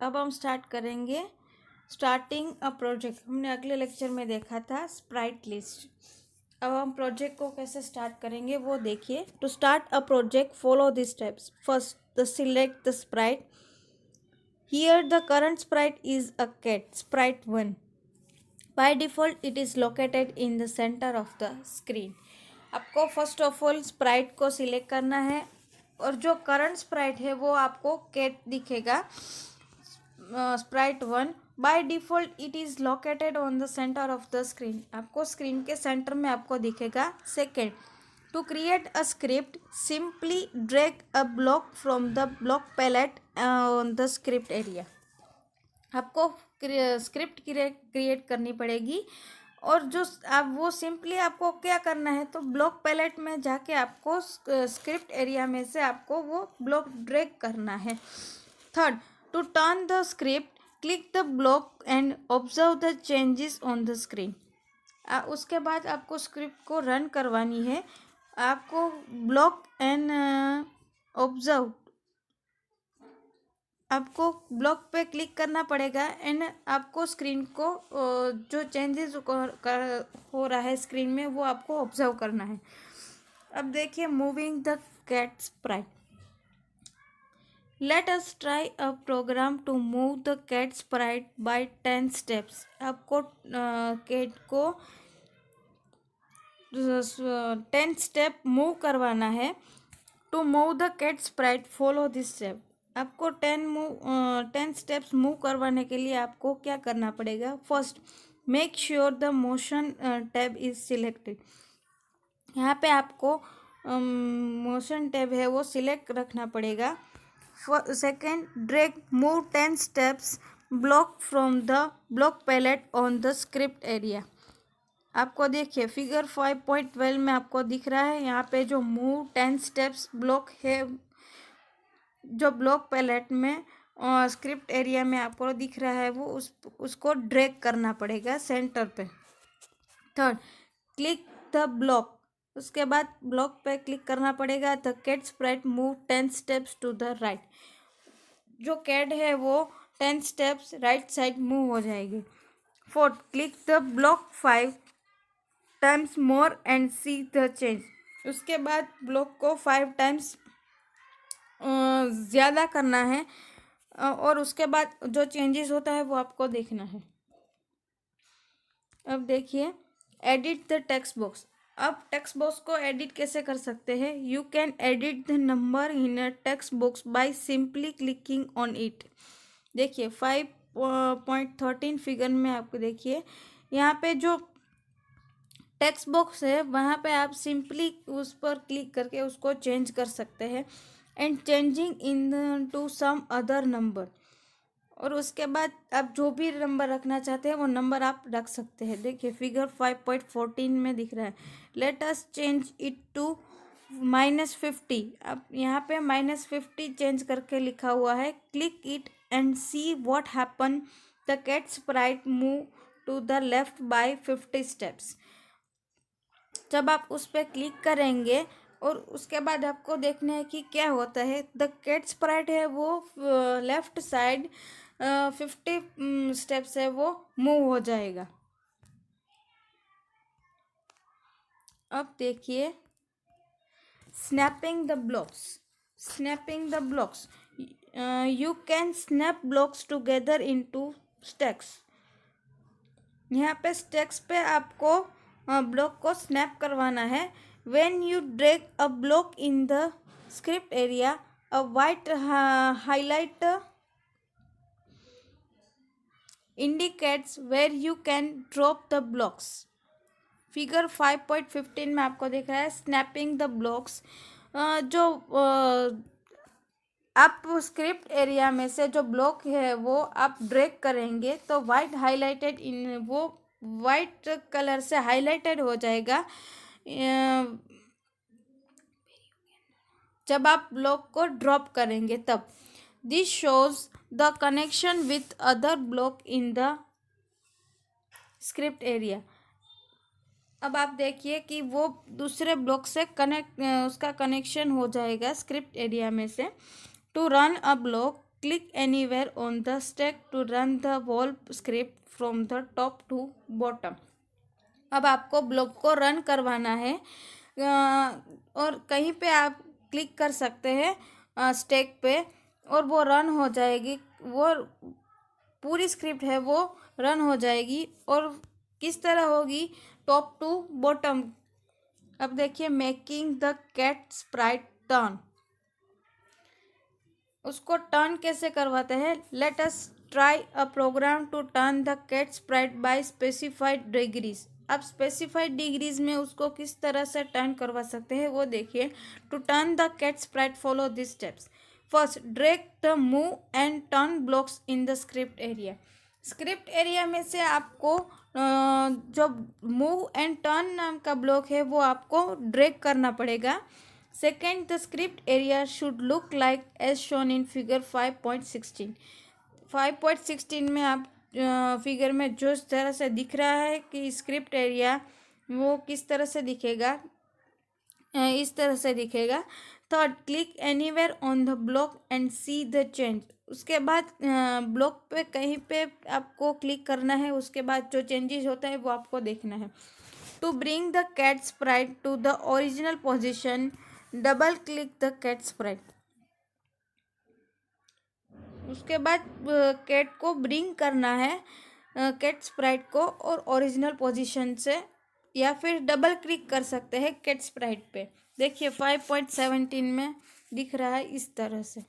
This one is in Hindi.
अब हम स्टार्ट करेंगे स्टार्टिंग अ प्रोजेक्ट। हमने अगले लेक्चर में देखा था स्प्राइट लिस्ट। अब हम प्रोजेक्ट को कैसे स्टार्ट करेंगे वो देखिए। To start a project follow this steps. First, the select the sprite. Here the current sprite is a cat, sprite 1। By default it is located in the centre of the screen. आपको फर्स्ट ऑफ ऑल स्प्राइट को सिलेक्ट करना है और जो करंट स्प्राइट है वो आपको कैट दिखेगा, sprite 1। By default it is located on the centre of the screen. आपको स्क्रीन के सेंटर में आपको दिखेगा। Second, to create a script simply drag a block from the block palette on the script area. आपको स्क्रिप्ट क्रिएट करनी पड़ेगी और जो आप वो सिंपली आपको क्या करना है, तो ब्लॉक पैलेट में जाके आपको स्क्रिप्ट एरिया में से आपको वो ब्लॉक ड्रैग करना है। Third, to turn the script click the block and observe the changes on the screen. उसके बाद आपको स्क्रिप्ट को रन करवानी है। आपको ब्लॉक एंड ऑब्जर्व, आपको ब्लॉक पे क्लिक करना पड़ेगा एंड आपको स्क्रीन को जो चेंजेस हो रहा है स्क्रीन में वो आपको ऑब्जर्व करना है। अब देखिए, moving the cat sprite. Let us try a program to move the cat sprite by 10 steps. आपको कैट को 10 स्टेप मूव करवाना है। To move the cat sprite follow this step. आपको 10 स्टेप्स मूव करवाने के लिए आपको क्या करना पड़ेगा। First, make sure the motion tab is selected. यहाँ पे आपको मोशन टैब है वो सिलेक्ट रखना पड़ेगा। Second, drag move 10 steps block from the block palette on the script area. आपको देखिए फिगर 5.12 में आपको दिख रहा है यहाँ पे जो मूव 10 स्टेप्स ब्लॉक है, जो ब्लॉक पैलेट में स्क्रिप्ट एरिया में आपको दिख रहा है वो उसको ड्रैग करना पड़ेगा सेंटर पे। Third, click the block. उसके बाद ब्लॉक पे क्लिक करना पड़ेगा। The cat sprite move 10 steps to the right. जो कैट है वो 10 स्टेप्स राइट साइड मूव हो जाएगी। Fourth, click the block 5 times more and see the change. उसके बाद ब्लॉक को 5 टाइम्स ज़्यादा करना है और उसके बाद जो चेंजेस होता है वो आपको देखना है। अब देखिए, एडिट द टेक्स्ट बॉक्स। अब टेक्स्ट बॉक्स को एडिट कैसे कर सकते हैं। You can edit the number in a text box by simply clicking on it. देखिए 5.13 फिगर में आपको देखिए यहाँ पे जो टेक्स्ट बॉक्स है वहाँ पे आप सिंपली उस पर क्लिक करके उसको चेंज कर सकते हैं and changing into some other number. और उसके बाद आप जो भी नंबर रखना चाहते हैं वो नंबर आप रख सकते हैं। देखिए फिगर 5.14 में दिख रहा है। Let us change it to -50। अब यहाँ पे -50 चेंज करके लिखा हुआ है। Click it and see what happen. The cat sprite move to the left by 50 steps. जब आप उस पर क्लिक करेंगे और उसके बाद आपको देखना है कि क्या होता है। द कैट स्प्राइट है वो लेफ्ट साइड 50 स्टेप्स है वो मूव हो जाएगा। अब देखिए, snapping the blocks. Snapping the blocks, you can snap blocks together into stacks. यहाँ पे स्टैक्स पे आपको ब्लॉक को स्नैप करवाना है। When you drag a block in the script area, a white highlight indicates where you can drop the blocks। Figure 5.15 में आपको दिख रहा है स्नैपिंग द ब्लॉक्स। जो आप स्क्रिप्ट एरिया में से जो ब्लॉक है वो आप ड्रैग करेंगे तो वाइट हाईलाइटेड इन वो वाइट कलर से हाईलाइटेड हो जाएगा जब आप ब्लॉक को ड्रॉप करेंगे तब। This shows the connection with other block in the script area. अब आप देखिए कि वो दूसरे ब्लॉक से उसका कनेक्शन हो जाएगा स्क्रिप्ट एरिया में से। To run a block, click anywhere on the stack to run the whole script from the top to bottom. अब आपको ब्लॉक को रन करवाना है और कहीं पे आप क्लिक कर सकते हैं स्टैक पे और वो रन हो जाएगी। वो पूरी स्क्रिप्ट है वो रन हो जाएगी। और किस तरह होगी? Top to bottom. अब देखिए, making the cat sprite turn, उसको टर्न कैसे करवाते हैं? Let us try a program to turn the cat sprite by specified degrees. अब स्पेसिफाइड डिग्रीज में उसको किस तरह से टर्न करवा सकते हैं वो देखिए। To turn the cat sprite follow this steps. First, drag the move and turn blocks in the script area. Script area में से आपको जो मूव एंड टर्न नाम का ब्लॉक है वो आपको ड्रैग करना पड़ेगा। Second, the script area should look like as shown in figure 5.16। 5.16 में आप फिगर में जो इस तरह से दिख रहा है कि स्क्रिप्ट एरिया वो किस तरह से दिखेगा, इस तरह से दिखेगा। Third, click anywhere on the block and see the change. उसके बाद ब्लॉक पे कहीं पे आपको क्लिक करना है, उसके बाद जो चेंजेस होता है वो आपको देखना है। To bring the cat sprite to the original position, double click the cat sprite. उसके बाद कैट को ब्रिंग करना है, कैट स्प्राइट को, और ओरिजिनल पोजीशन से, या फिर डबल क्लिक कर सकते हैं कैट स्प्राइट पे। देखिए 5.17 में दिख रहा है इस तरह से।